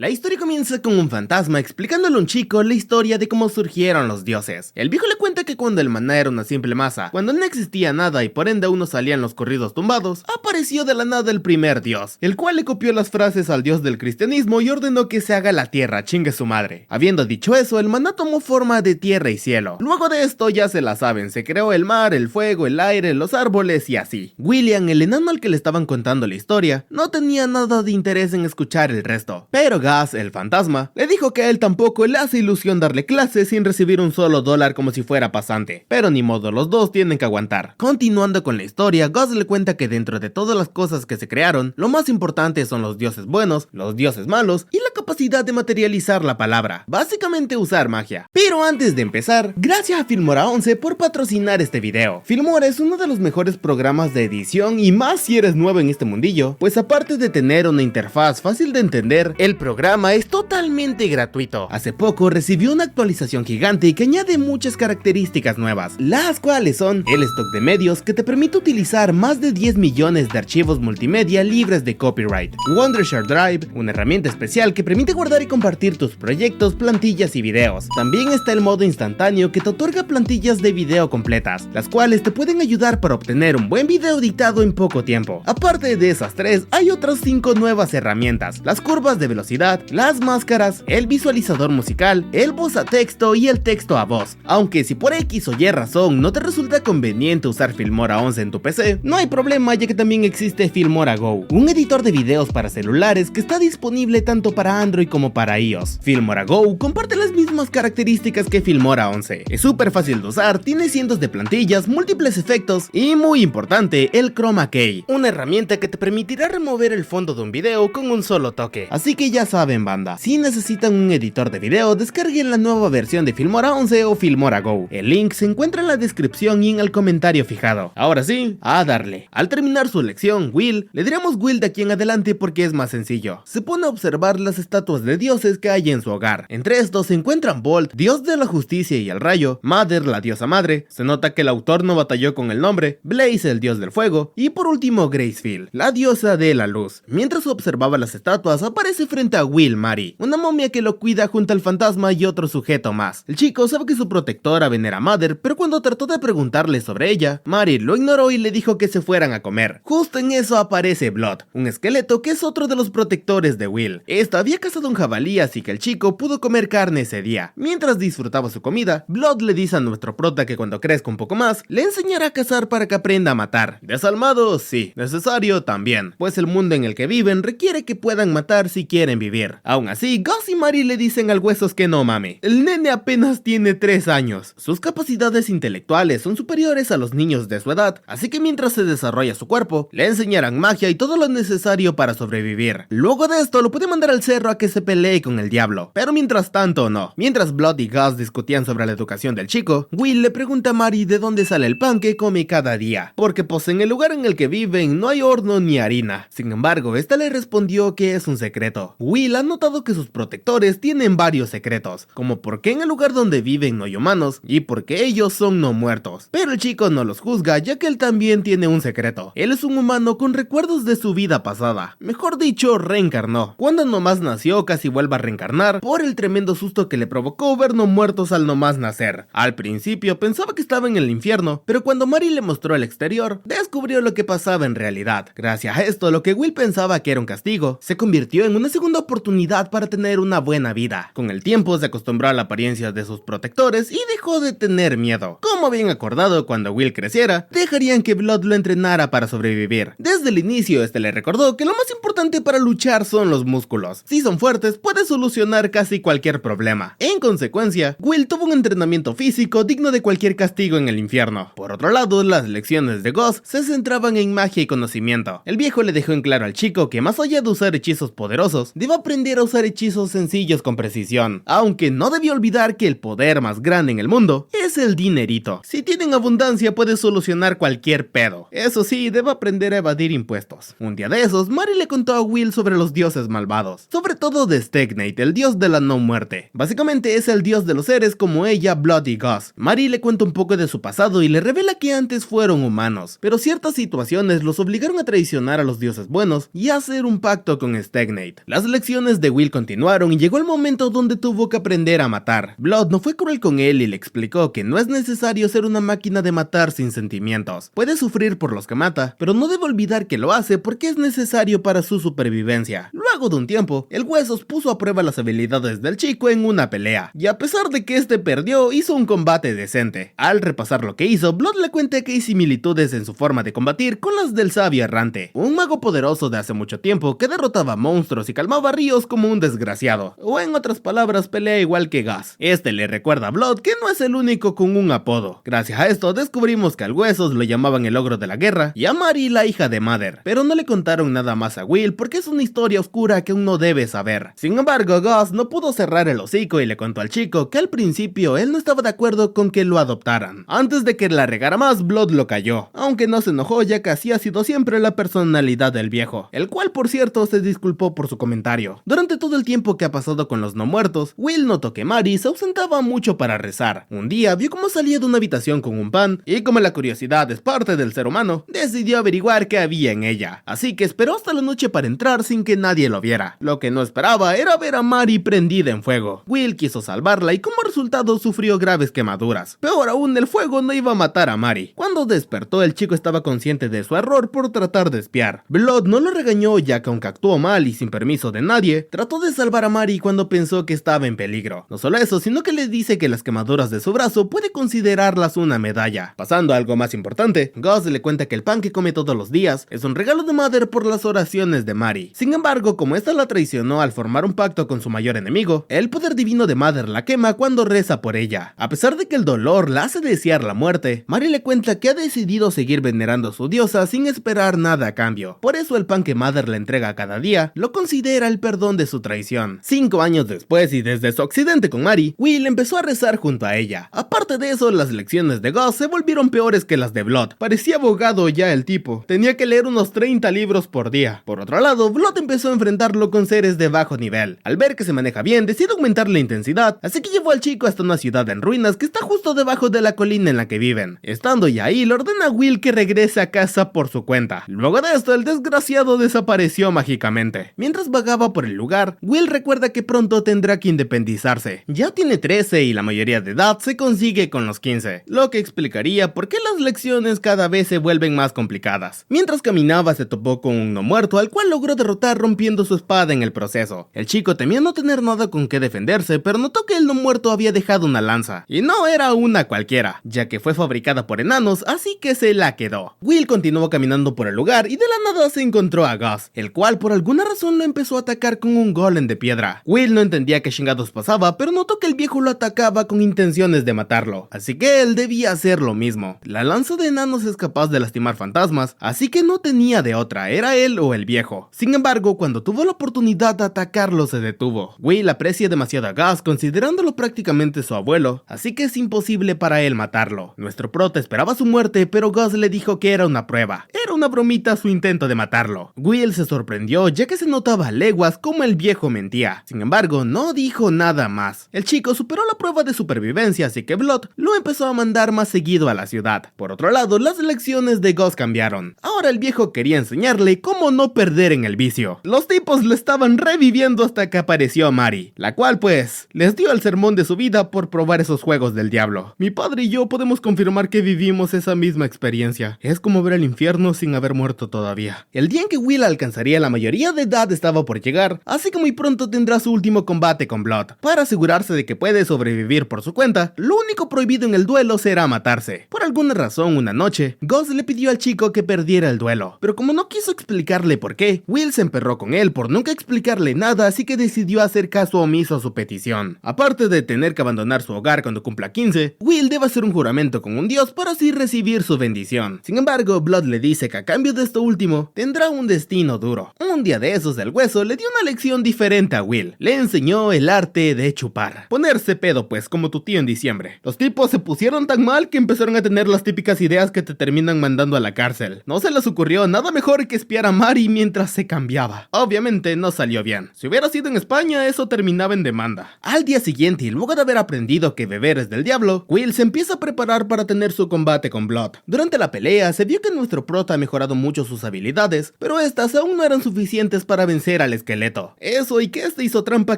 La historia comienza con un fantasma explicándole a un chico la historia de cómo surgieron los dioses. El viejo le cuenta que cuando el maná era una simple masa, cuando no existía nada y por ende aún no salían los corridos tumbados, apareció de la nada el primer dios, el cual le copió las frases al dios del cristianismo y ordenó que se haga la tierra, chingue su madre. Habiendo dicho eso, el maná tomó forma de tierra y cielo. Luego de esto ya se la saben, se creó el mar, el fuego, el aire, los árboles y así. William, el enano al que le estaban contando la historia, no tenía nada de interés en escuchar el resto, pero Gus, el fantasma, le dijo que a él tampoco le hace ilusión darle clases sin recibir un solo dólar como si fuera pasante, pero ni modo, los dos tienen que aguantar. Continuando con la historia, Gus le cuenta que dentro de todas las cosas que se crearon, lo más importante son los dioses buenos, los dioses malos y la capacidad de materializar la palabra, básicamente usar magia. Pero antes de empezar, gracias a Filmora 11 por patrocinar este video. Filmora es uno de los mejores programas de edición y más si eres nuevo en este mundillo, pues aparte de tener una interfaz fácil de entender, el programa es totalmente gratuito. Hace poco recibió una actualización gigante que añade muchas características nuevas, las cuales son el stock de medios que te permite utilizar más de 10 millones de archivos multimedia libres de copyright, Wondershare Drive, una herramienta especial que permite guardar y compartir tus proyectos, plantillas y videos. También está el modo instantáneo que te otorga plantillas de video completas, las cuales te pueden ayudar para obtener un buen video editado en poco tiempo. Aparte de esas tres, hay otras 5 nuevas herramientas: las curvas de velocidad, las máscaras, el visualizador musical, el voz a texto y el texto a voz. Aunque si por X o Y razón no te resulta conveniente usar Filmora 11 en tu PC, no hay problema, ya que también existe Filmora Go, un editor de videos para celulares que está disponible tanto para Android como para iOS. Filmora Go comparte las mismas características que Filmora 11. Es súper fácil de usar, tiene cientos de plantillas, múltiples efectos y, muy importante, el Chroma Key, una herramienta que te permitirá remover el fondo de un video con un solo toque. Así que ya saben, banda, si necesitan un editor de video, descarguen la nueva versión de Filmora 11 o Filmora Go. El link se encuentra en la descripción y en el comentario fijado. Ahora sí, a darle. Al terminar su lección, Will, le diremos Will de aquí en adelante porque es más sencillo. Se pone a observar las estatuas de dioses que hay en su hogar. Entre estos se encuentran Bolt, dios de la justicia y el rayo, Mother, la diosa madre, se nota que el autor no batalló con el nombre, Blaze, el dios del fuego, y por último Gracefield, la diosa de la luz. Mientras observaba las estatuas, aparece frente a Will Mary, una momia que lo cuida junto al fantasma y otro sujeto más. El chico sabe que su protectora venera a Mother, pero cuando trató de preguntarle sobre ella, Mary lo ignoró y le dijo que se fueran a comer. Justo en eso aparece Blood, un esqueleto que es otro de los protectores de Will. Esta había cazado un jabalí, así que el chico pudo comer carne ese día. Mientras disfrutaba su comida, Blood le dice a nuestro prota que cuando crezca un poco más, le enseñará a cazar para que aprenda a matar. Desalmado, sí. Necesario también, pues el mundo en el que viven requiere que puedan matar si quieren vivir. Aún así, Gus y Mary le dicen al Huesos que no mame. El nene apenas tiene 3 años. Sus capacidades intelectuales son superiores a los niños de su edad, así que mientras se desarrolla su cuerpo, le enseñarán magia y todo lo necesario para sobrevivir. Luego de esto, lo puede mandar al cerro a que se pelee con el diablo, pero mientras tanto no. Mientras Blood y Gus discutían sobre la educación del chico, Will le pregunta a Mary de dónde sale el pan que come cada día, porque pues en el lugar en el que viven no hay horno ni harina. Sin embargo, esta le respondió que es un secreto. Will ha notado que sus protectores tienen varios secretos, como por qué en el lugar donde viven no hay humanos y por qué ellos son no muertos. Pero el chico no los juzga, ya que él también tiene un secreto. Él es un humano con recuerdos de su vida pasada. Mejor dicho, reencarnó. Cuando nomás nació, casi vuelve a reencarnar por el tremendo susto que le provocó ver no muertos al nomás nacer. Al principio pensaba que estaba en el infierno, pero cuando Mary le mostró el exterior, descubrió lo que pasaba en realidad. Gracias a esto, lo que Will pensaba que era un castigo, se convirtió en una segunda oportunidad para tener una buena vida. Con el tiempo se acostumbró a la apariencia de sus protectores y dejó de tener miedo. Como habían acordado, cuando Will creciera, dejarían que Blood lo entrenara para sobrevivir. Desde el inicio, este le recordó que lo más importante para luchar son los músculos. Si son fuertes, puede solucionar casi cualquier problema. En consecuencia, Will tuvo un entrenamiento físico digno de cualquier castigo en el infierno. Por otro lado, las lecciones de Gus se centraban en magia y conocimiento. El viejo le dejó en claro al chico que más allá de usar hechizos poderosos, debe aprender a usar hechizos sencillos con precisión, aunque no debió olvidar que el poder más grande en el mundo es el dinerito. Si tienen abundancia puede solucionar cualquier pedo. Eso sí, debe aprender a evadir impuestos. Un día de esos, Mary le contó a Will sobre los dioses malvados, sobre todo de Stegnate, el dios de la no muerte. Básicamente es el dios de los seres como ella, Blood y Gus. Mary le cuenta un poco de su pasado y le revela que antes fueron humanos, pero ciertas situaciones los obligaron a traicionar a los dioses buenos y a hacer un pacto con Stegnate. Las lecciones lecciones de Will continuaron y llegó el momento donde tuvo que aprender a matar. Blood no fue cruel con él y le explicó que no es necesario ser una máquina de matar sin sentimientos. Puede sufrir por los que mata, pero no debe olvidar que lo hace porque es necesario para su supervivencia. Luego de un tiempo, el Huesos puso a prueba las habilidades del chico en una pelea, y a pesar de que este perdió, hizo un combate decente. Al repasar lo que hizo, Blood le cuenta que hay similitudes en su forma de combatir con las del Sabio Errante, un mago poderoso de hace mucho tiempo que derrotaba monstruos y calmaba ríos como un desgraciado, o en otras palabras pelea igual que Gus. Este le recuerda a Blood que no es el único con un apodo. Gracias a esto descubrimos que al Huesos lo llamaban el ogro de la guerra y a Mary la hija de Mother, pero no le contaron nada más a Will porque es una historia oscura que aún no debe saber. Sin embargo, Gus no pudo cerrar el hocico y le contó al chico que al principio él no estaba de acuerdo con que lo adoptaran. Antes de que la regara más, Blood lo cayó, aunque no se enojó ya que así ha sido siempre la personalidad del viejo, el cual por cierto se disculpó por su comentario. Durante todo el tiempo que ha pasado con los no muertos, Will notó que Mary se ausentaba mucho para rezar. Un día vio cómo salía de una habitación con un pan y como la curiosidad es parte del ser humano, decidió averiguar qué había en ella, así que esperó hasta la noche para entrar sin que nadie lo viera. Lo que no esperaba era ver a Mary prendida en fuego. Will quiso salvarla y como resultado sufrió graves quemaduras. Peor aún, el fuego no iba a matar a Mary. Cuando despertó, el chico estaba consciente de su error por tratar de espiar. Blood no lo regañó ya que aunque actuó mal y sin permiso de nadie, trató de salvar a Mary cuando pensó que estaba en peligro. No solo eso, sino que le dice que las quemaduras de su brazo puede considerarlas una medalla. Pasando a algo más importante, Gus le cuenta que el pan que come todos los días es un regalo de Mother por las oraciones de Mary. Sin embargo, como esta la traicionó al formar un pacto con su mayor enemigo, el poder divino de Mother la quema cuando reza por ella. A pesar de que el dolor la hace desear la muerte, Mary le cuenta que ha decidido seguir venerando a su diosa sin esperar nada a cambio. Por eso el pan que Mother le entrega cada día lo considera el perdón de su traición. 5 años después y desde su accidente con Mary, Will empezó a rezar junto a ella. Aparte de eso, las lecciones de Gus se volvieron peores que las de Blood. Parecía abogado ya el tipo. Tenía que leer unos 30 libros por día. Por otro lado, Blood empezó a enfrentarlo con seres de bajo nivel. Al ver que se maneja bien, decide aumentar la intensidad, así que llevó al chico hasta una ciudad en ruinas que está justo debajo de la colina en la que viven. Estando ya ahí, le ordena a Will que regrese a casa por su cuenta. Luego de esto, el desgraciado desapareció mágicamente. Mientras vagaba por el lugar, Will recuerda que pronto tendrá que independizarse. Ya tiene 13 y la mayoría de edad se consigue con los 15, lo que explicaría por qué las lecciones cada vez se vuelven más complicadas. Mientras caminaba se topó con un no muerto al cual logró derrotar rompiendo su espada en el proceso. El chico temía no tener nada con qué defenderse, pero notó que el no muerto había dejado una lanza, y no era una cualquiera, ya que fue fabricada por enanos, así que se la quedó. Will continuó caminando por el lugar y de la nada se encontró a Gus, el cual por alguna razón lo empezó a atacar con un golem de piedra. Will no entendía qué chingados pasaba, pero notó que el viejo lo atacaba con intenciones de matarlo, así que él debía hacer lo mismo. La lanza de enanos es capaz de lastimar fantasmas, así que no tenía de otra, era él o el viejo. Sin embargo, cuando tuvo la oportunidad de atacarlo se detuvo. Will aprecia demasiado a Gus considerándolo prácticamente su abuelo, así que es imposible para él matarlo. Nuestro prota esperaba su muerte, pero Gus le dijo que era una prueba. Era una bromita su intento de matarlo. Will se sorprendió ya que se notaba a leguas como el viejo mentía. Sin embargo, no dijo nada más. El chico superó la prueba de supervivencia, así que Blood lo empezó a mandar más seguido a la ciudad. Por otro lado, las lecciones de Gus cambiaron. Ahora el viejo quería enseñarle cómo no perder en el vicio. Los tipos lo estaban reviviendo hasta que apareció Mary, la cual pues les dio el sermón de su vida por probar esos juegos del diablo. Mi padre y yo podemos confirmar que vivimos esa misma experiencia. Es como ver el infierno sin haber muerto todavía. El día en que Will alcanzaría la mayoría de edad estaba por llegar, así que muy pronto tendrá su último combate con Blood. Para asegurarse de que puede sobrevivir por su cuenta, lo único prohibido en el duelo será matarse. Por alguna razón, una noche, Gus le pidió al chico que perdiera el duelo, pero como no quiso explicarle por qué, Will se emperró con él por nunca explicarle nada, así que decidió hacer caso omiso a su petición. Aparte de tener que abandonar su hogar cuando cumpla 15, Will debe hacer un juramento con un dios para así recibir su bendición. Sin embargo, Blood le dice que a cambio de esto último, tendrá un destino duro. Un día de esos, el hueso le dio una lección diferente a Will. Le enseñó el arte de chupar. Ponerse pedo pues, como tu tío en diciembre. Los tipos se pusieron tan mal que empezaron a tener las típicas ideas que te terminan mandando a la cárcel. No se les ocurrió nada mejor que espiar a Mary mientras se cambiaba. Obviamente no salió bien. Si hubiera sido en España, eso terminaba en demanda. Al día siguiente, y luego de haber aprendido que beber es del diablo, Will se empieza a preparar para tener su combate con Blood. Durante la pelea, se vio que nuestro prota ha mejorado mucho sus habilidades, pero estas aún no eran suficientes para vencer al esqueleto esqueleto. Eso y que este hizo trampa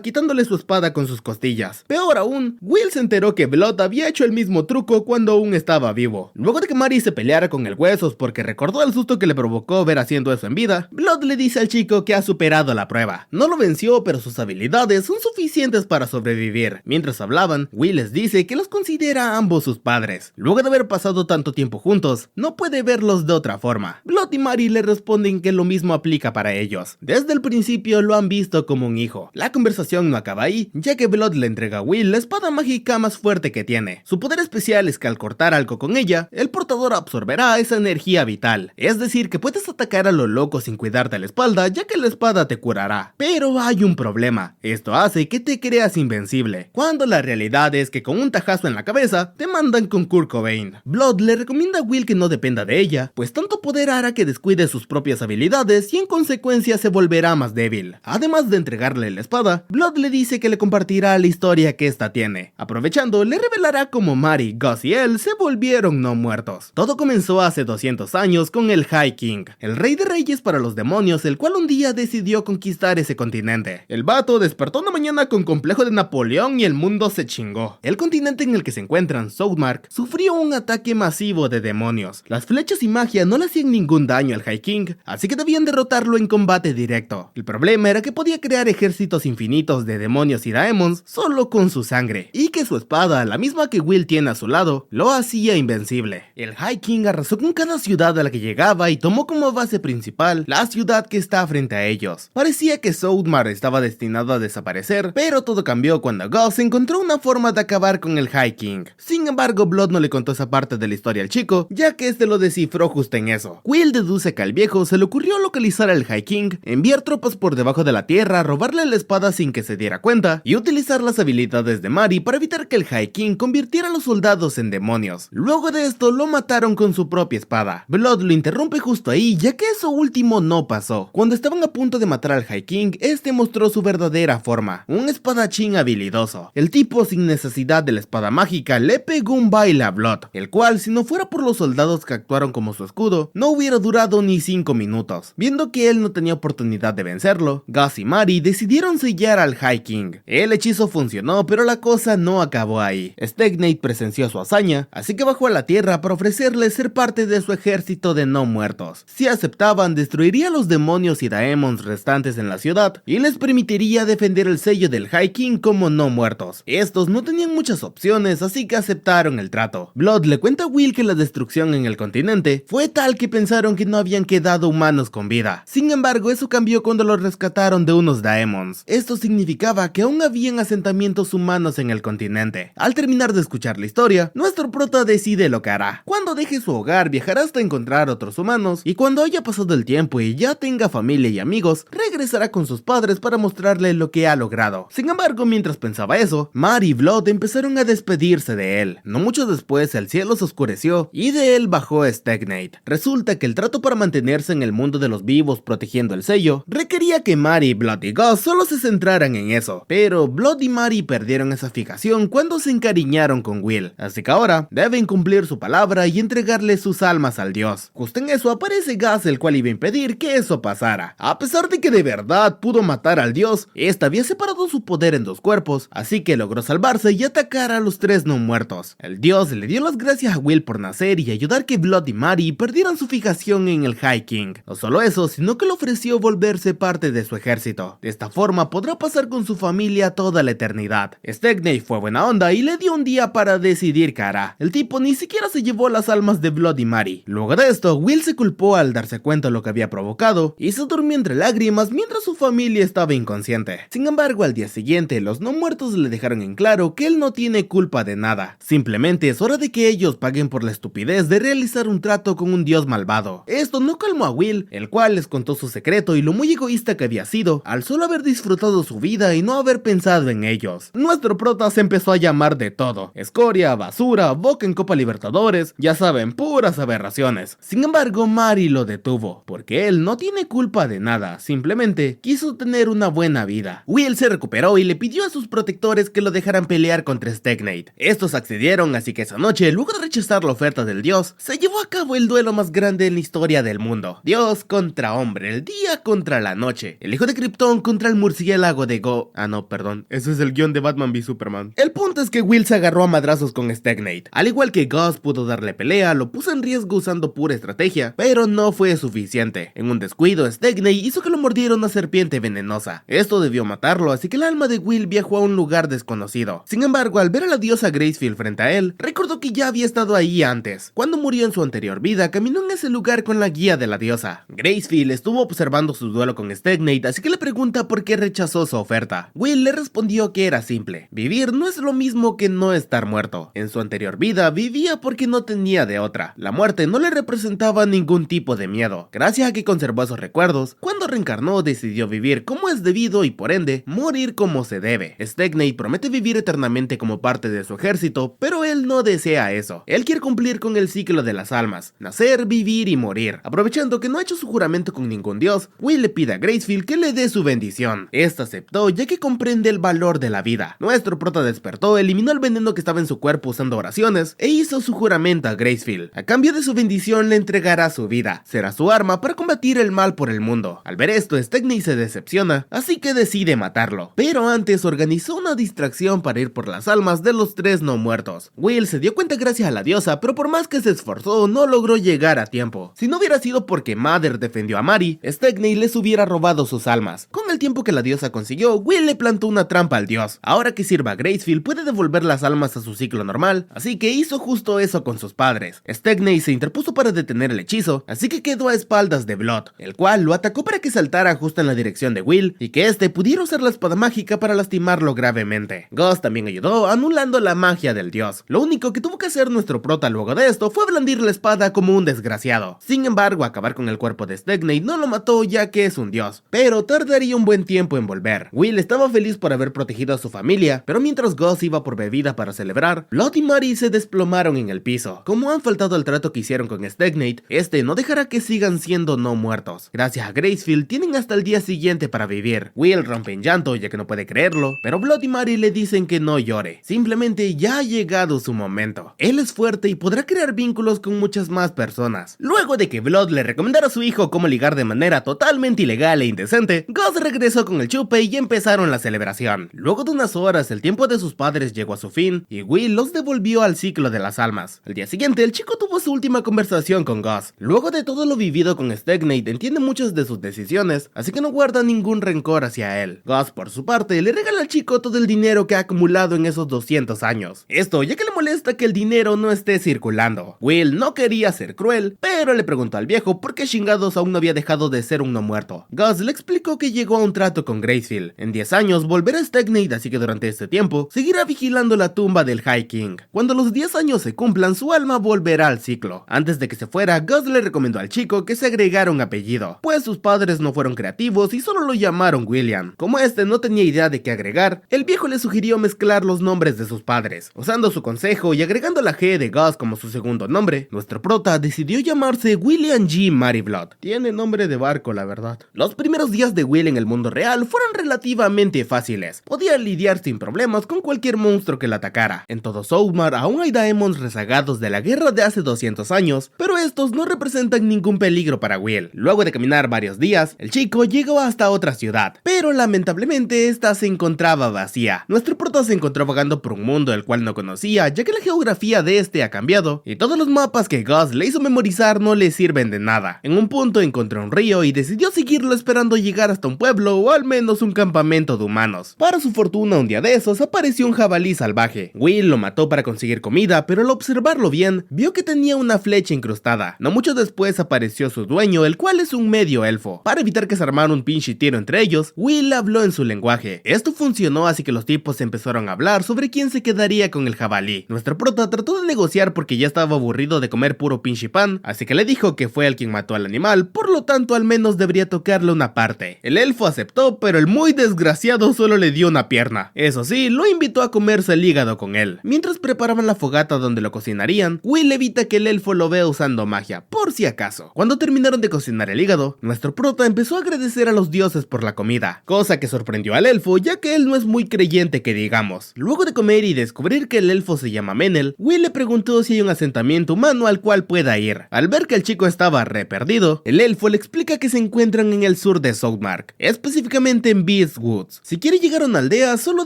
quitándole su espada con sus costillas. Peor aún, Will se enteró que Blood había hecho el mismo truco cuando aún estaba vivo. Luego de que Mari se peleara con el Huesos porque recordó el susto que le provocó ver haciendo eso en vida, Blood le dice al chico que ha superado la prueba. No lo venció, pero sus habilidades son suficientes para sobrevivir. Mientras hablaban, Will les dice que los considera a ambos sus padres. Luego de haber pasado tanto tiempo juntos, no puede verlos de otra forma. Blood y Mari le responden que lo mismo aplica para ellos. Desde el principio lo han visto como un hijo. La conversación no acaba ahí, ya que Blood le entrega a Will la espada mágica más fuerte que tiene. Su poder especial es que al cortar algo con ella, el portador absorberá esa energía vital. Es decir, que puedes atacar a lo loco sin cuidarte la espalda, ya que la espada te curará. Pero hay un problema. Esto hace que te creas invencible, cuando la realidad es que con un tajazo en la cabeza, te mandan con Kurt Cobain. Blood le recomienda a Will que no dependa de ella, pues tanto poder hará que descuide sus propias habilidades y en consecuencia se volverá más débil. Además de entregarle la espada, Blood le dice que le compartirá la historia que esta tiene. Aprovechando, le revelará cómo Mari, Gus y él se volvieron no muertos. Todo comenzó hace 200 años con el High King, el rey de reyes para los demonios, el cual un día decidió conquistar ese continente. El vato despertó una mañana con complejo de Napoleón y el mundo se chingó. El continente en el que se encuentran, Southmark, sufrió un ataque masivo de demonios. Las flechas y magia no le hacían ningún daño al High King, así que debían derrotarlo en combate directo. El problema era que podía crear ejércitos infinitos de demonios y daemons solo con su sangre, y que su espada, la misma que Will tiene a su lado, lo hacía invencible. El High King arrasó con cada ciudad a la que llegaba y tomó como base principal la ciudad que está frente a ellos. Parecía que Southmark estaba destinado a desaparecer, pero todo cambió cuando Gus encontró una forma de acabar con el High King. Sin embargo, Blood no le contó esa parte de la historia al chico, ya que este lo descifró justo en eso. Will deduce que al viejo se le ocurrió localizar al High King, enviar tropas por debajo de la tierra, robarle la espada sin que se diera cuenta, y utilizar las habilidades de Mari para evitar que el High King convirtiera a los soldados en demonios. Luego de esto lo mataron con su propia espada. Blood lo interrumpe justo ahí, ya que eso último no pasó. Cuando estaban a punto de matar al High King, este mostró su verdadera forma, un espadachín habilidoso. El tipo, sin necesidad de la espada mágica, le pegó un baile a Blood, el cual, si no fuera por los soldados que actuaron como su escudo, no hubiera durado ni 5 minutos. Viendo que él no tenía oportunidad de vencerlo, Gus y Mari decidieron sellar al High King. El hechizo funcionó, pero la cosa no acabó ahí. Stegnate presenció su hazaña, así que bajó a la tierra para ofrecerle ser parte de su ejército de no muertos. Si aceptaban, destruiría a los demonios y daemons restantes en la ciudad, y les permitiría defender el sello del High King como no muertos. Estos no tenían muchas opciones, así que aceptaron el trato. Blood le cuenta a Will que la destrucción en el continente fue tal que pensaron que no habían quedado humanos con vida. Sin embargo, eso cambió cuando los rescataron de unos daemons. Esto significaba que aún habían asentamientos humanos en el continente. Al terminar de escuchar la historia, nuestro prota decide lo que hará. Cuando deje su hogar, viajará hasta encontrar otros humanos, y cuando haya pasado el tiempo y ya tenga familia y amigos, regresará con sus padres para mostrarle lo que ha logrado. Sin embargo, mientras pensaba eso, Mari y Blood empezaron a despedirse de él. No mucho después, el cielo se oscureció y de él bajó Stegnate. Resulta que el trato para mantenerse en el mundo de los vivos protegiendo el sello requería que Mari, Blood y Gus solo se centraran en eso. Pero Blood y Mari perdieron esa fijación cuando se encariñaron con Will, así que ahora deben cumplir su palabra y entregarle sus almas al dios. Justo en eso aparece Gus, el cual iba a impedir que eso pasara. A pesar de que de verdad pudo matar al dios, este había separado su poder en dos cuerpos, así que logró salvarse y atacar a los tres no muertos. El dios le dio las gracias a Will por nacer y ayudar que Blood y Mari perdieran su fijación en el High King. No solo eso, sino que le ofreció volverse parte de su ejército. De esta forma podrá pasar con su familia toda la eternidad. Stegnate fue buena onda y le dio un día para decidir qué hará. El tipo ni siquiera se llevó las almas de Blood y Mari. Luego de esto, Will se culpó al darse cuenta de lo que había provocado y se durmió entre lágrimas mientras su familia estaba inconsciente. Sin embargo, al día siguiente, los no muertos le dejaron en claro que él no tiene culpa de nada. Simplemente es hora de que ellos paguen por la estupidez de realizar un trato con un dios malvado. Esto no calmó a Will, el cual les contó su secreto y lo muy egoísta que había sido al solo haber disfrutado su vida y no haber pensado en ellos. Nuestro prota se empezó a llamar de todo: escoria, basura, boca en Copa Libertadores, ya saben, puras aberraciones. Sin embargo, Mari lo detuvo, porque él no tiene culpa de nada, simplemente quiso tener una buena vida. Will se recuperó y le pidió a sus protectores que lo dejaran pelear contra Stegnate. Estos accedieron, así que esa noche, luego de rechazar la oferta del dios, se llevó a cabo el duelo más grande en la historia del mundo. Dios contra hombre, el día contra la noche. el hijo de Krypton contra el murciélago de no, perdón, eso es el guión de Batman v Superman. El punto es que Will se agarró a madrazos con Stagnates. Al igual que Gus pudo darle pelea, lo puso en riesgo usando pura estrategia, pero no fue suficiente. En un descuido, Stagnates hizo que lo mordiera una serpiente venenosa. Esto debió matarlo, así que el alma de Will viajó a un lugar desconocido. Sin embargo, al ver a la diosa Grayskull frente a él, recordó que ya había estado ahí antes. Cuando murió en su anterior vida, caminó en ese lugar con la guía de la diosa. Grayskull estuvo observando su duelo con Stagnates, así que le pregunta por qué rechazó su oferta. Will le respondió que era simple: vivir no es lo mismo que no estar muerto. En su anterior vida vivía porque no tenía de otra. La muerte no le representaba ningún tipo de miedo. Gracias a que conservó esos recuerdos, cuando reencarnó decidió vivir como es debido y por ende morir como se debe. Stagnates promete vivir eternamente como parte de su ejército, pero él no desea eso. Él quiere cumplir con el ciclo de las almas: nacer, vivir y morir. Aprovechando que no ha hecho su juramento con ningún dios, Will le pide a Grayskull que le dé su bendición. Esta aceptó ya que comprende el valor de la vida. Nuestro prota despertó, eliminó el veneno que estaba en su cuerpo usando oraciones e hizo su juramento a Grayskull. A cambio de su bendición le entregará su vida. Será su arma para combatir el mal por el mundo. Al ver esto, Stagnates se decepciona, así que decide matarlo. Pero antes organizó una distracción para ir por las almas de los 3 no muertos. Will se dio cuenta gracias a la diosa, pero por más que se esforzó, no logró llegar a tiempo. Si no hubiera sido porque Mother defendió a Mary, Stagnates les hubiera robado sus almas. Con el tiempo que la diosa consiguió, Will le plantó una trampa al dios. Ahora que sirva a Grayskull puede devolver las almas a su ciclo normal, así que hizo justo eso con sus padres. Stagnates se interpuso para detener el hechizo, así que quedó a espaldas de Blood, el cual lo atacó para que saltara justo en la dirección de Will y que este pudiera usar la espada mágica para lastimarlo gravemente. Gus también ayudó, anulando la magia del dios. Lo único que tuvo que hacer nuestro prota luego de esto fue blandir la espada como un desgraciado. Sin embargo, acabar con el cuerpo de Stagnates no lo mató, ya que es un dios, pero tardaría un buen tiempo en volver. Will estaba feliz por haber protegido a su familia, pero mientras Gus iba por bebida para celebrar, Blood y Mary se desplomaron en el piso. Como han faltado al trato que hicieron con Stagnates, este no dejará que sigan siendo no muertos. Gracias a Grayskull tienen hasta el día siguiente para vivir. Will rompe en llanto ya que no puede creerlo, pero Blood y Mary le dicen que no llore, simplemente ya ha llegado su momento. Él es fuerte y podrá crear vínculos con muchas más personas. Luego de que Blood le recomendara a su hijo cómo ligar de manera totalmente ilegal e indecente, Gus regresó con el chupe y empezaron la celebración. Luego de unas horas, el tiempo de sus padres llegó a su fin y Will los devolvió al ciclo de las almas. Al día siguiente, el chico tuvo su última conversación con Gus. Luego de todo lo vivido con Stagnates, entiende muchas de sus decisiones, así que no guarda ningún rencor hacia él. Gus, por su parte, le regala al chico todo el dinero que ha acumulado en esos 200 años. Esto ya que le molesta que el dinero no esté circulando. Will no quería ser cruel, pero le preguntó al viejo por qué chingados aún no había dejado de ser un no muerto. Gus le explicó que llegó a un trato con Grayskull. En 10 años volverá a Stagnates, así que durante este tiempo seguirá vigilando la tumba del High King. Cuando los 10 años se cumplan, su alma volverá al ciclo. Antes de que se fuera, Gus le recomendó al chico que se agregara un apellido, pues sus padres no fueron creativos y solo lo llamaron William. Como este no tenía idea de qué agregar, el viejo le sugirió mezclar los nombres de sus padres. Usando su consejo y agregando la G de Gus como su segundo nombre, nuestro prota decidió llamarse William G. Mary Blood. Tiene nombre de barco, la verdad. Los primeros días de Will en el mundo real fueron relativamente fáciles. Podía lidiar sin problemas con cualquier monstruo que la atacara. En todo Soulmar aún hay Daemons rezagados de la guerra de hace 200 años, pero estos no representan ningún peligro para Will. Luego de caminar varios días, el chico llegó hasta otra ciudad, pero lamentablemente esta se encontraba vacía. Nuestro prota se encontró vagando por un mundo el cual no conocía, ya que la geografía de este ha cambiado y todos los mapas que Gus le hizo memorizar no le sirven de nada. En un punto encontró un río y decidió seguirlo esperando llegar hasta un pueblo o al menos un campamento de humanos. Para su fortuna, un día de esos apareció un jabalí salvaje. Will lo mató para conseguir comida, pero al observarlo bien, vio que tenía una flecha incrustada. No mucho después apareció su dueño, el cual es un medio elfo. Para evitar que se armara un pinche tiro entre ellos, Will habló en su lenguaje. Esto funcionó, así que los tipos empezaron a hablar sobre quién se quedaría con el jabalí. Nuestro prota trató de negociar porque ya estaba aburrido de comer puro pinche pan, así que le dijo que fue él quien mató al animal, por lo tanto al menos debería tocarle una parte. El elfo aceptó, pero el muy desgraciado solo le dio una pierna. Eso sí, lo invitó a comerse el hígado con él. Mientras preparaban la fogata donde lo cocinarían, Will evita que el elfo lo vea usando magia, por si acaso. Cuando terminaron de cocinar el hígado, nuestro prota empezó a agradecer a los dioses por la comida, cosa que sorprendió al elfo, ya que él no es muy creyente que digamos. Luego de comer y descubrir que el elfo se llama Menel, Will le preguntó si hay un asentamiento humano al cual pueda ir. Al ver que el chico estaba re perdido, el elfo le explica que se encuentran en el sur de de Southmark, específicamente en Beast Woods. Si quiere llegar a una aldea, solo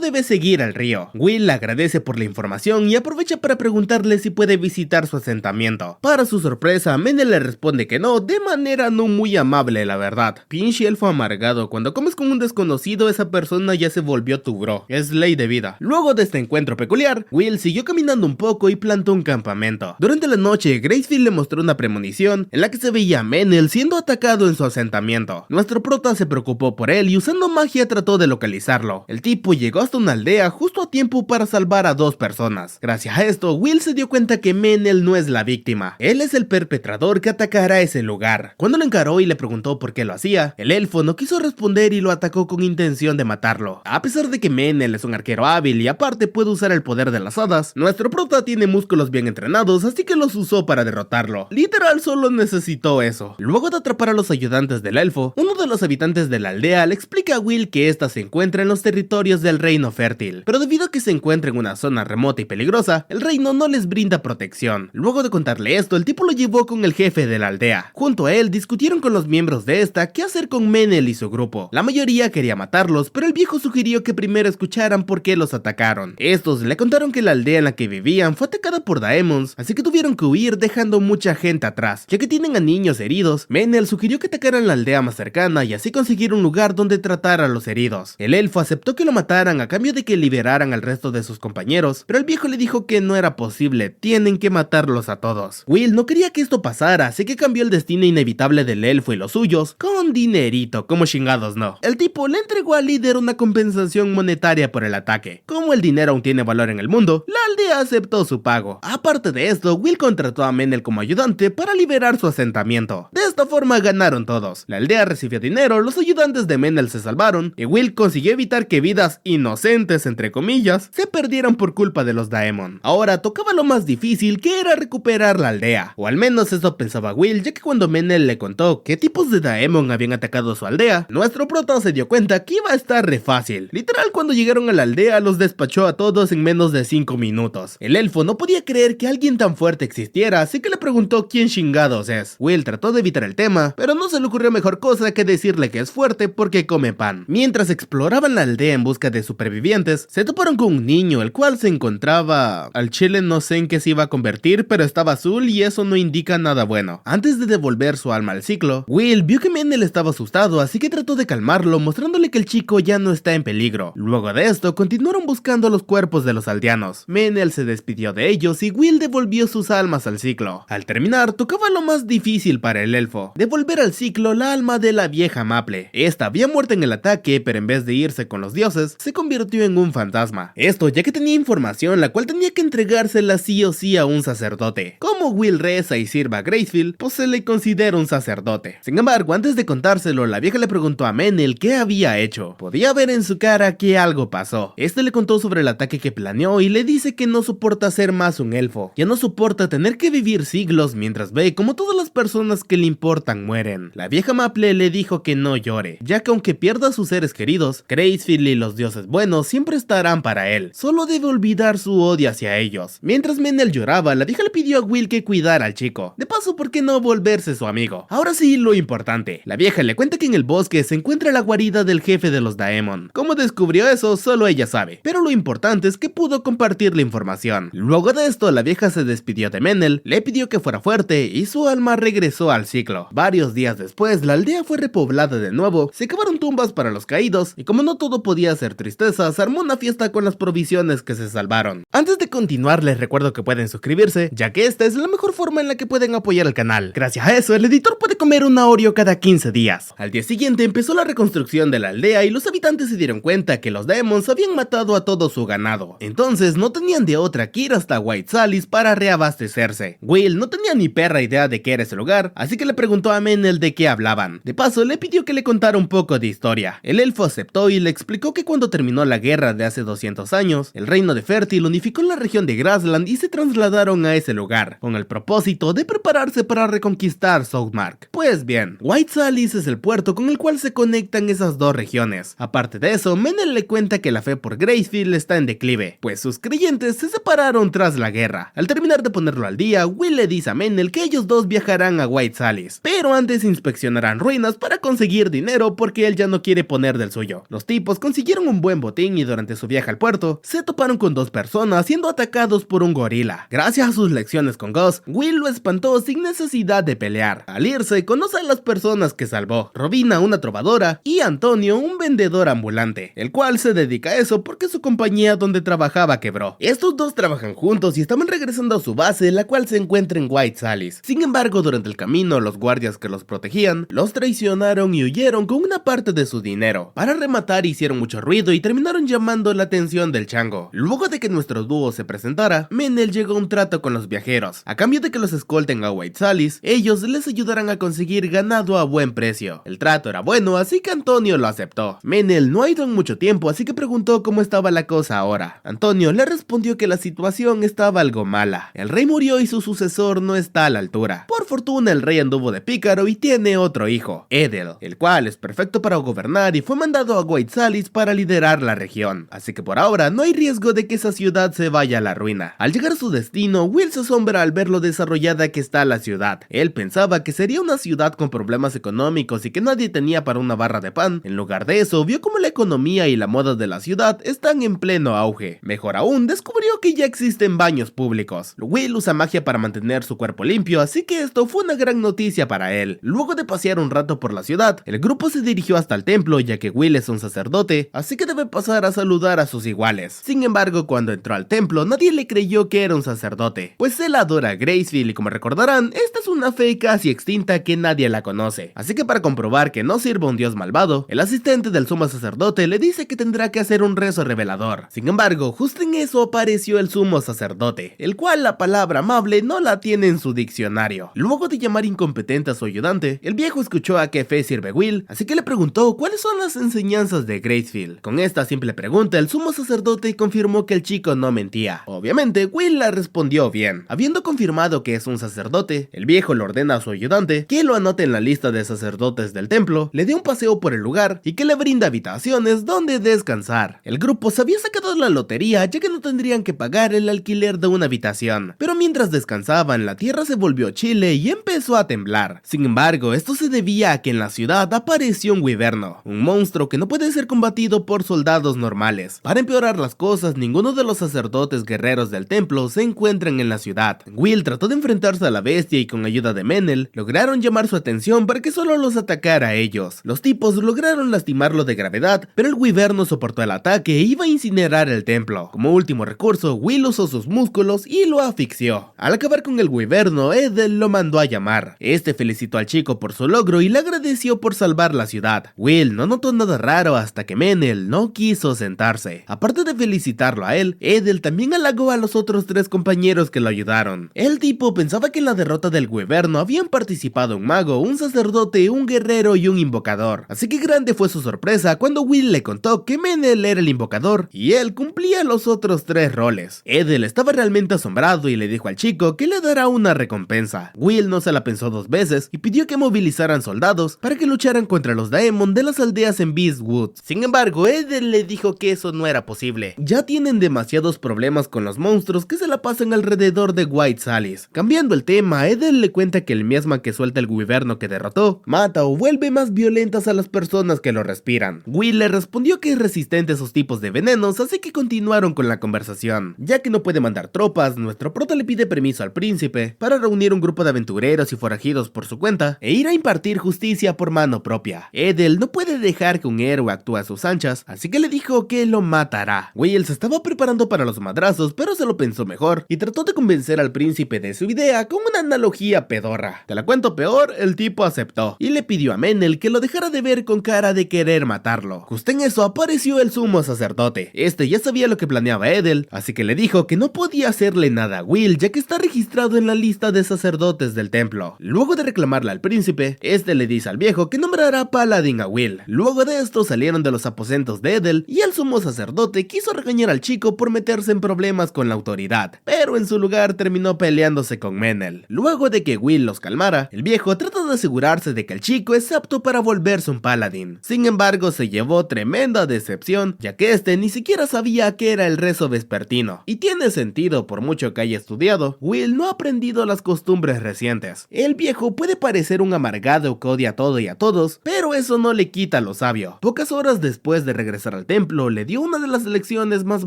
debe seguir al río. Will le agradece por la información y aprovecha para preguntarle si puede visitar su asentamiento. Para su sorpresa, Menel le responde que no, de manera no muy amable, la verdad. Pinche elfo amargado, cuando comes con un desconocido, esa persona ya se volvió tu bro. Es ley de vida. Luego de este encuentro peculiar, Will siguió caminando un poco y plantó un campamento. Durante la noche, Gracefield le mostró una premonición en la que se veía a Menel siendo atacado en su asentamiento. Nuestro prota se preocupó por él y usando magia trató de localizarlo. El tipo llegó hasta una aldea justo a tiempo para salvar a 2 personas. Gracias a esto, Will se dio cuenta que Menel no es la víctima. Él es el perpetrador que atacará ese lugar. Cuando lo encaró y le preguntó por qué lo hacía, el elfo no quiso responder y lo atacó con intención de matarlo. A pesar de que Menel es un arquero hábil y aparte puede usar el poder de las hadas, nuestro prota tiene músculos bien entrenados, así que los usó para derrotarlo. Literal solo necesitó eso. Luego de atrapar a los ayudantes del elfo, uno de los habitantes de la aldea le explica a Will que esta se encuentra en los territorios del reino fértil, pero debido a que se encuentra en una zona remota y peligrosa, el reino no les brinda protección. Luego de contarle esto, el tipo lo llevó con el jefe de la aldea. Junto a él discutieron con los miembros de esta qué hacer con Menel y su grupo. La mayoría quería matarlos, pero el viejo sugirió que primero escucharan por qué los atacaron. Estos le contaron que la aldea en la que vivían fue atacada por daemons, así que tuvieron que huir dejando mucha gente atrás. Ya que tienen a niños heridos, Menel sugirió que atacaran la aldea más cercana y así conseguir un lugar donde tratar a los heridos. El elfo aceptó que lo mataran a cambio de que liberaran al resto de sus compañeros, pero el viejo le dijo que no era posible, tienen que matarlos a todos. Will no quería que esto pasara, así que cambió el destino inevitable del elfo y los suyos con dinerito, como chingados no. El tipo le entregó al líder una compensación monetaria por el ataque. Como el dinero aún tiene valor en el mundo, la aldea aceptó su pago. Aparte de esto, Will contrató a Menel como ayudante para liberar su asentamiento. De esta forma ganaron todos. La aldea recibió dinero, los ayudantes de Menel se salvaron y Will consiguió evitar que vidas inocentes, entre comillas, se perdieran por culpa de los daemon. Ahora tocaba lo más difícil, que era recuperar la aldea. O al menos eso pensaba Will, ya que cuando Menel le contó qué tipos de daemon habían atacado su aldea, nuestro prota se dio cuenta que iba a estar re fácil. Literal, cuando llegaron a la aldea los despachó a todos en menos de 5 minutos. El elfo no podía creer que alguien tan fuerte existiera, así que le preguntó quién chingados es. Will trató de evitar el tema, pero no se le ocurrió mejor cosa que decirle que es fuerte porque come pan. Mientras exploraban la aldea en busca de supervivientes, se toparon con un niño, el cual se encontraba... al chile no sé en qué se iba a convertir, pero estaba azul y eso no indica nada bueno. Antes de devolver su alma al ciclo, Will vio que Menel estaba asustado, así que trató de calmarlo, mostrándole que el chico ya no está en peligro. Luego de esto, continuaron buscando los cuerpos de los aldeanos. Menel se despidió de ellos y Will devolvió sus almas al ciclo. Al terminar, tocaba lo más difícil para el elfo: devolver al ciclo la alma de la vieja Maple. Esta había muerto en el ataque, pero en vez de irse con los dioses, se convirtió en un fantasma. Esto ya que tenía información la cual tenía que entregársela sí o sí a un sacerdote. Como Will reza y sirva a Gracefield, pues se le considera un sacerdote. Sin embargo, antes de contárselo, la vieja le preguntó a Menel qué había hecho. Podía ver en su cara que algo pasó. Este le contó sobre el ataque que planeó y le dice que no soporta ser más un elfo. Ya no soporta tener que vivir siglos mientras ve como todas las personas que le importan mueren. La vieja Maple le dijo que no llore, ya que aunque pierda a sus seres queridos, Gracefield y los dioses buenos siempre estarán para él. Solo debe olvidar su odio hacia ellos. Mientras Menel lloraba, la vieja le pidió a Will que cuidara al chico. De paso, ¿por qué no volverse su amigo? Ahora sí, lo importante. La vieja le cuenta que en el bosque se encuentra la guarida del jefe de los daemon. ¿Cómo descubrió eso? Solo ella sabe. Pero lo importante es que pudo compartir la información. Luego de esto, la vieja se despidió de Menel, le pidió que fuera fuerte y su alma regresó al ciclo. Varios días después, la aldea fue repoblada de nuevo, se cavaron tumbas para los caídos y como no todo podía ser tristeza, se armó una fiesta con las provisiones que se salvaron. Antes de continuar, les recuerdo que pueden suscribirse, ya que esta es la mejor forma en la que pueden apoyar el canal. Gracias a eso, el editor puede comer una Oreo cada 15 días. Al día siguiente empezó la reconstrucción de la aldea y los habitantes se dieron cuenta que los daemons habían matado a todo su ganado. Entonces no tenían de otra que ir hasta White Sallis para reabastecerse. Will no tenía ni perra idea de qué era ese lugar, así que le preguntó a Menel de qué hablaban. De paso, le pidió que le contara un poco de historia. El elfo aceptó y le explicó que cuando terminó la guerra de hace 200 años, el reino de Fértil unificó la región de Grassland y se trasladaron a ese lugar, con el propósito de prepararse para reconquistar Southmark. Pues bien, White Sallis es el puerto con el cual se conectan esas dos regiones. Aparte de eso, Menel le cuenta que la fe por Gracefield está en declive, pues sus creyentes se separaron tras la guerra. Al terminar de ponerlo al día, Will le dice a Menel que ellos dos viajarán a White Sallis, pero antes inspeccionarán ruinas para conseguir conseguir dinero porque él ya no quiere poner del suyo. Los tipos consiguieron un buen botín y durante su viaje al puerto, se toparon con dos personas siendo atacados por un gorila. Gracias a sus lecciones con Gus, Will lo espantó sin necesidad de pelear. Al irse, conoce a las personas que salvó: Robina, una trovadora, y Antonio, un vendedor ambulante, el cual se dedica a eso porque su compañía donde trabajaba quebró. Estos dos trabajan juntos y estaban regresando a su base, la cual se encuentra en White Sallis. Sin embargo, durante el camino, los guardias que los protegían los traicionaron y huyeron con una parte de su dinero. Para rematar, hicieron mucho ruido y terminaron llamando la atención del chango. Luego de que nuestro dúo se presentara, Menel llegó a un trato con los viajeros. A cambio de que los escolten a White Sallis, ellos les ayudarán a conseguir ganado a buen precio. El trato era bueno, así que Antonio lo aceptó. Menel no ha ido en mucho tiempo, así que preguntó cómo estaba la cosa ahora. Antonio le respondió que la situación estaba algo mala. El rey murió y su sucesor no está a la altura. Por fortuna, el rey anduvo de pícaro y tiene otro hijo, Edel, el cual es perfecto para gobernar y fue mandado a White Sallis para liderar la región. Así que por ahora no hay riesgo de que esa ciudad se vaya a la ruina. Al llegar a su destino, Will se asombra al ver lo desarrollada que está la ciudad. Él pensaba que sería una ciudad con problemas económicos y que nadie tenía para una barra de pan. En lugar de eso, vio como la economía y la moda de la ciudad están en pleno auge. Mejor aún, descubrió que ya existen baños públicos. Will usa magia para mantener su cuerpo limpio, así que esto fue una gran noticia para él. Luego de pasear un rato por la ciudad, el grupo se dirigió hasta el templo, ya que Will es un sacerdote, así que debe pasar a saludar a sus iguales. Sin embargo, cuando entró al templo, nadie le creyó que era un sacerdote, pues él adora a Gracefield y, como recordarán, esta es una fe casi extinta que nadie la conoce. Así que para comprobar que no sirva un dios malvado, el asistente del sumo sacerdote le dice que tendrá que hacer un rezo revelador. Sin embargo, justo en eso apareció el sumo sacerdote, el cual la palabra amable no la tiene en su diccionario. Luego de llamar incompetente a su ayudante, el viejo escuchó a qué fe sirve Will, así que le preguntó cuáles son las enseñanzas de Gracefield. Con esta simple pregunta, el sumo sacerdote confirmó que el chico no mentía. Obviamente, Will la respondió bien. Habiendo confirmado que es un sacerdote, el viejo le ordena a su ayudante que lo anote en la lista de sacerdotes del templo, le dé un paseo por el lugar y que le brinda habitaciones donde descansar. El grupo se había sacado la lotería, ya que no tendrían que pagar el alquiler de una habitación. Pero mientras descansaban, la tierra se volvió chile y empezó a temblar. Sin embargo, esto se debía a que en la ciudad apareció un wyverno, un monstruo que no puede ser combatido por soldados normales. Para empeorar las cosas, ninguno de los sacerdotes guerreros del templo se encuentran en la ciudad. Will trató de enfrentarse a la bestia y con ayuda de Menel, lograron llamar su atención para que solo los atacara a ellos. Los tipos lograron lastimarlo de gravedad, pero el wyverno soportó el ataque e iba a incinerar el templo. Como último recurso, Will usó sus músculos y lo asfixió. Al acabar con el wyverno, Edel lo mandó a llamar. Este felicitó al chico por su logro y le agradeció por salvar la ciudad. Will no notó nada raro hasta que Menel no quiso sentarse. Aparte de felicitarlo a él, Edel también halagó a los otros tres compañeros que lo ayudaron. El tipo pensaba que en la derrota del wyverno habían participado un mago, un sacerdote, un guerrero y un invocador. Así que grande fue su sorpresa cuando Will le contó que Menel era el invocador y él cumplía los otros tres roles. Edel estaba realmente asombrado y le dijo al chico que le dará una recompensa. Will no se la pensó dos veces y pidió que movilizaran soldados para que lucharan contra los Daemon de las aldeas en Beastwood. Sin embargo, Edel le dijo que eso no era posible. Ya tienen demasiados problemas con los monstruos que se la pasan alrededor de White Sallis. Cambiando el tema, Edel le cuenta que el miasma que suelta el wyverno que derrotó mata o vuelve más violentas a las personas que lo respiran. Will le respondió que es resistente a esos tipos de venenos, así que continuaron con la conversación. Ya que no puede mandar tropas, nuestro prota le pide permiso al príncipe para reunir un grupo de aventureros y forajidos por su cuenta e ir a impartir justicia por mano propia. Edel no puede dejar que un héroe actúe a sus anchas, así que le dijo que lo matará. Will se estaba preparando para los madrazos, pero se lo pensó mejor y trató de convencer al príncipe de su idea con una analogía pedorra. Te la cuento peor, el tipo aceptó y le pidió a Menel que lo dejara de ver con cara de querer matarlo. Justo en eso apareció el sumo sacerdote. Este ya sabía lo que planeaba Edel, así que le dijo que no podía hacerle nada a Will, ya que está registrado en la lista de sacerdotes del templo. Luego de reclamarle al príncipe, este le dice al viejo que nombrará paladín a Will. Luego de esto salieron de los aposentos de Edel y el sumo sacerdote quiso regañar al chico por meterse en problemas con la autoridad, pero en su lugar terminó peleándose con Menel. Luego de que Will los calmara, el viejo trató de asegurarse de que el chico es apto para volverse un paladín. Sin embargo, se llevó tremenda decepción, ya que este ni siquiera sabía qué era el rezo vespertino. Y tiene sentido, por mucho que haya estudiado, Will no ha aprendido las costumbres recientes. El viejo puede parecer un amargado que odia todo y y a todos, pero eso no le quita lo sabio. Pocas horas después de regresar al templo, le dio una de las lecciones más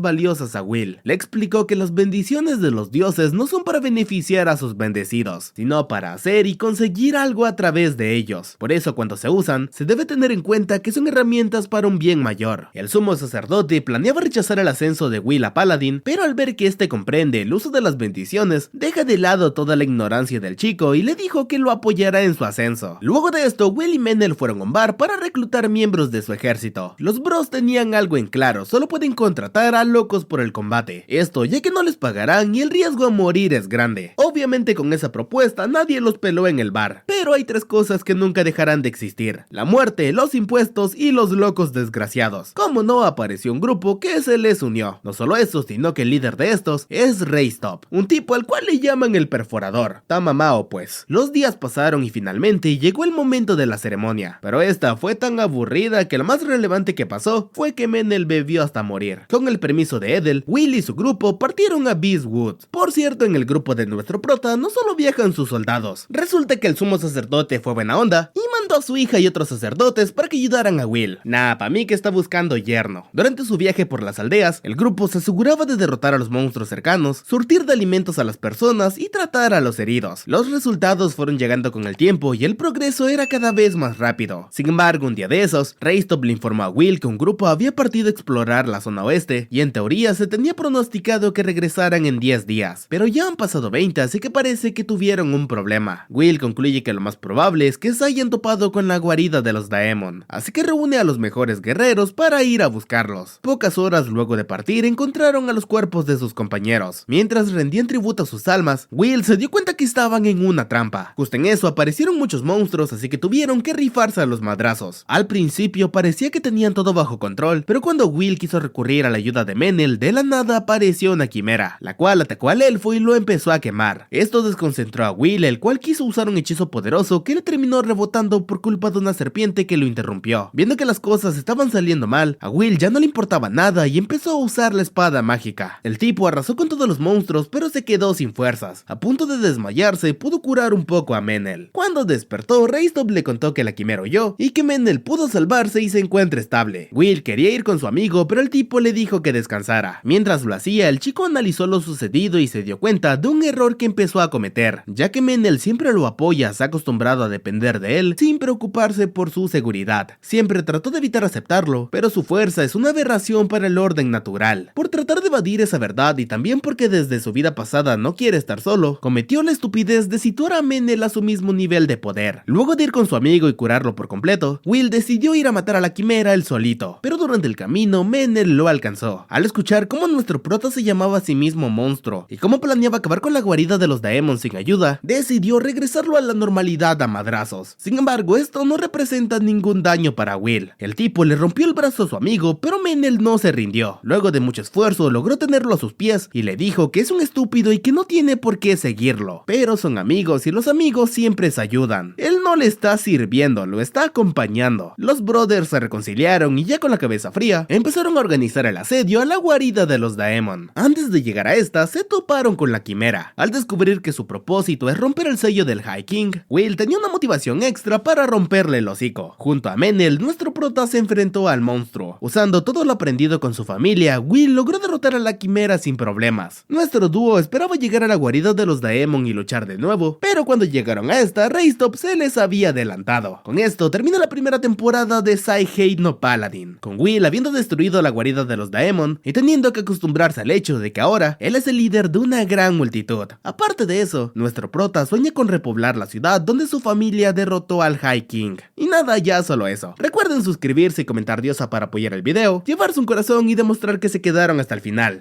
valiosas a Will. Le explicó que las bendiciones de los dioses no son para beneficiar a sus bendecidos, sino para hacer y conseguir algo a través de ellos. Por eso cuando se usan, se debe tener en cuenta que son herramientas para un bien mayor. El sumo sacerdote planeaba rechazar el ascenso de Will a Paladín, pero al ver que este comprende el uso de las bendiciones, deja de lado toda la ignorancia del chico y le dijo que lo apoyará en su ascenso. Luego de esto, Will y Menel fueron a un bar para reclutar miembros de su ejército. Los bros tenían algo en claro, solo pueden contratar a locos por el combate. Esto ya que no les pagarán y el riesgo a morir es grande. Obviamente con esa propuesta nadie los peló en el bar, pero hay tres cosas que nunca dejarán de existir: la muerte, los impuestos y los locos desgraciados. Como no, apareció un grupo que se les unió. No solo eso, sino que el líder de estos es Reistop, un tipo al cual le llaman el perforador. Tamamao pues. Los días pasaron y finalmente llegó el momento de la ceremonia, pero esta fue tan aburrida que lo más relevante que pasó fue que Menel bebió hasta morir. Con el permiso de Edel, Will y su grupo partieron a Beastwood. Por cierto, en el grupo de nuestro prota no solo viajan sus soldados. Resulta que el sumo sacerdote fue buena onda y mandó a su hija y otros sacerdotes para que ayudaran a Will. Nah, pa' mí que está buscando yerno. Durante su viaje por las aldeas, el grupo se aseguraba de derrotar a los monstruos cercanos, surtir de alimentos a las personas y tratar a los heridos. Los resultados fueron llegando con el tiempo y el progreso era cada vez más rápido. Sin embargo, un día de esos, Reistop le informó a Will que un grupo había partido a explorar la zona oeste y en teoría se tenía pronosticado que regresaran en 10 días, pero ya han pasado 20, así que parece que tuvieron un problema. Will concluye que lo más probable es que se hayan topado con la guarida de los Daemon, así que reúne a los mejores guerreros para ir a buscarlos. Pocas horas luego de partir encontraron a los cuerpos de sus compañeros. Mientras rendían tributo a sus almas, Will se dio cuenta que estaban en una trampa. Justo en eso aparecieron muchos monstruos, así que tuvieron que rifarse a los madrazos. Al principio parecía que tenían todo bajo control, pero cuando Will quiso recurrir a la ayuda de Menel, de la nada apareció una quimera, la cual atacó al elfo y lo empezó a quemar. Esto desconcentró a Will, el cual quiso usar un hechizo poderoso que le terminó rebotando por culpa de una serpiente que lo interrumpió. Viendo que las cosas estaban saliendo mal, a Will ya no le importaba nada y empezó a usar la espada mágica. El tipo arrasó con todos los monstruos, pero se quedó sin fuerzas. A punto de desmayarse, pudo curar un poco a Menel. Cuando despertó, Reistop le contó que la quimera huyó y que Menel pudo salvarse y se encuentra estable. Will quería ir con su amigo, pero el tipo le dijo que descansara. Mientras lo hacía, el chico analizó lo sucedido y se dio cuenta de un error que empezó a cometer, ya que Menel siempre lo apoya, se ha acostumbrado a depender de él sin preocuparse por su seguridad. Siempre trató de evitar aceptarlo, pero su fuerza es una aberración para el orden natural. Por tratar de evadir esa verdad y también porque desde su vida pasada no quiere estar solo, cometió la estupidez de situar a Menel a su mismo nivel de poder. Luego de ir con su amigo y curarlo por completo, Will decidió ir a matar a la quimera él solito, pero durante el camino Menel lo alcanzó. Al escuchar cómo nuestro prota se llamaba a sí mismo monstruo y cómo planeaba acabar con la guarida de los Daemon sin ayuda, decidió regresarlo a la normalidad a madrazos. Sin embargo, esto no representa ningún daño para Will. El tipo le rompió el brazo a su amigo, pero Menel no se rindió. Luego de mucho esfuerzo logró tenerlo a sus pies y le dijo que es un estúpido y que no tiene por qué seguirlo. Pero son amigos y los amigos siempre se ayudan. Él no le está sirviendo, lo está acompañando. Los brothers se reconciliaron y ya con la cabeza fría, empezaron a organizar el asedio a la guarida de los Daemon. Antes de llegar a esta, se toparon con la quimera. Al descubrir que su propósito es romper el sello del High King, Will tenía una motivación extra para romperle el hocico. Junto a Menel, nuestro prota se enfrentó al monstruo. Usando todo lo aprendido con su familia, Will logró derrotar a la quimera sin problemas. Nuestro dúo esperaba llegar a la guarida de los Daemon y luchar de nuevo, pero cuando llegaron a esta, Reistop se les había adelantado. Con esto termina la primera temporada de Sae no Paladin, con Will habiendo destruido la guarida de los Daemon y teniendo que acostumbrarse al hecho de que ahora él es el líder de una gran multitud. Aparte de eso, nuestro prota sueña con repoblar la ciudad donde su familia derrotó al High King. Y nada, ya solo eso. Recuerden suscribirse y comentar diosa para apoyar el video, llevarse un corazón y demostrar que se quedaron hasta el final.